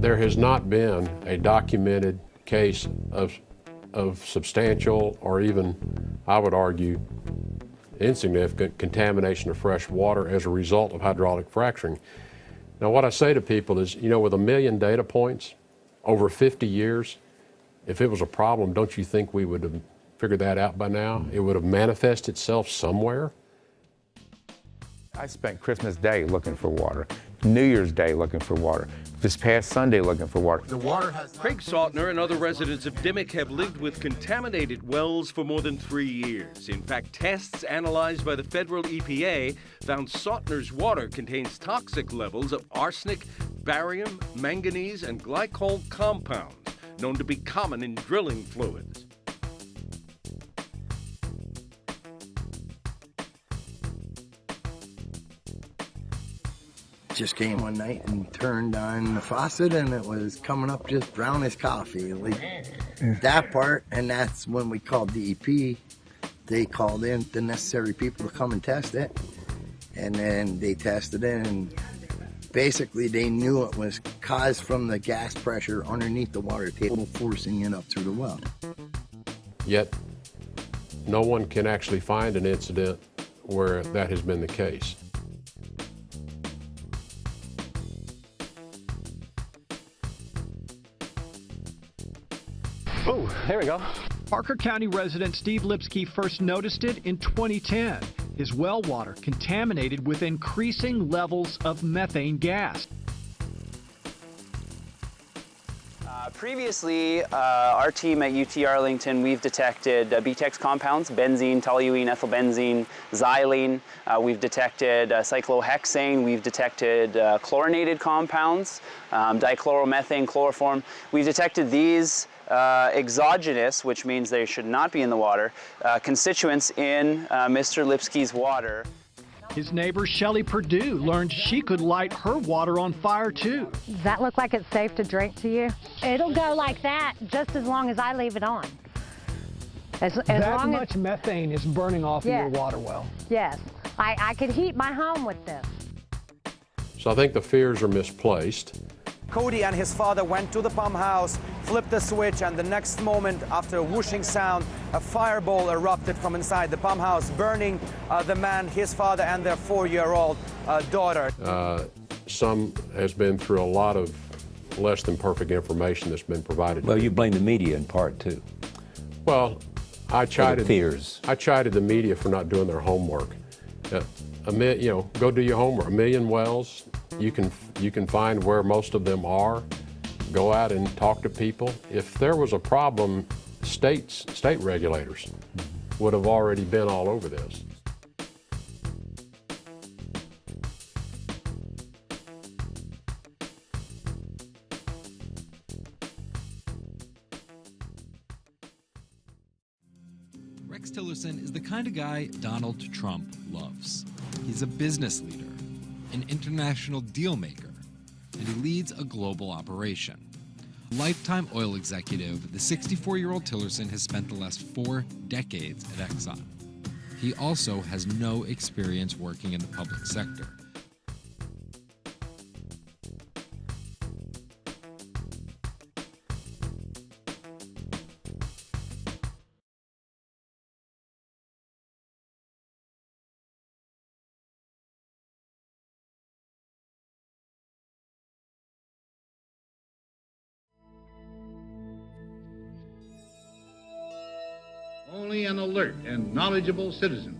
There has not been a documented case of substantial or even, I would argue, insignificant contamination of fresh water as a result of hydraulic fracturing. Now, what I say to people is, you know, with 1 million data points over 50 years, if it was a problem, don't you think we would have figured that out by now? It would have manifested itself somewhere. I spent Christmas Day looking for water, New Year's Day looking for water, this past Sunday looking for water. The water has... Craig Sautner and other residents of Dimmock have lived with contaminated wells for more than 3 years. In fact, tests analyzed by the federal EPA found Sautner's water contains toxic levels of arsenic, barium, manganese, and glycol compounds, known to be common in drilling fluids. Just came one night and turned on the faucet and it was coming up just brown as coffee. Like that part, and that's when we called DEP. They called in the necessary people to come and test it. And then they tested it and basically they knew it was caused from the gas pressure underneath the water table forcing it up through the well. Yet, no one can actually find an incident where that has been the case. Oh, there we go. Parker County resident Steve Lipsky first noticed it in 2010. His well water contaminated with increasing levels of methane gas. Previously, our team at UT Arlington, we've detected BTEX compounds, benzene, toluene, ethylbenzene, xylene. We've detected cyclohexane. We've detected chlorinated compounds, dichloromethane, chloroform. We've detected these exogenous, which means they should not be in the water, constituents in Mr. Lipsky's water. His neighbor Shelley Perdue learned she could light her water on fire too. Does that look like it's safe to drink to you? It'll go like that just as long as I leave it on. That much methane is burning off of your water well. Yes, I could heat my home with this. So I think the fears are misplaced. Cody and his father went to the pump house, flipped the switch, and the next moment, after a whooshing sound, a fireball erupted from inside the pump house, burning the man, his father, and their 4-year-old daughter. Some has been through a lot of less than perfect information that's been provided. Well, you blame the media in part too. Well, I chided the media for not doing their homework. Go do your homework. 1 million wells. You can find where most of them are. Go out and talk to people. If there was a problem, state regulators would have already been all over this. Rex Tillerson is the kind of guy Donald Trump loves. He's a business leader, an international deal maker, and he leads a global operation. Lifetime oil executive, the 64-year-old Tillerson has spent the last 4 decades at Exxon. He also has no experience working in the public sector. Only an alert and knowledgeable citizen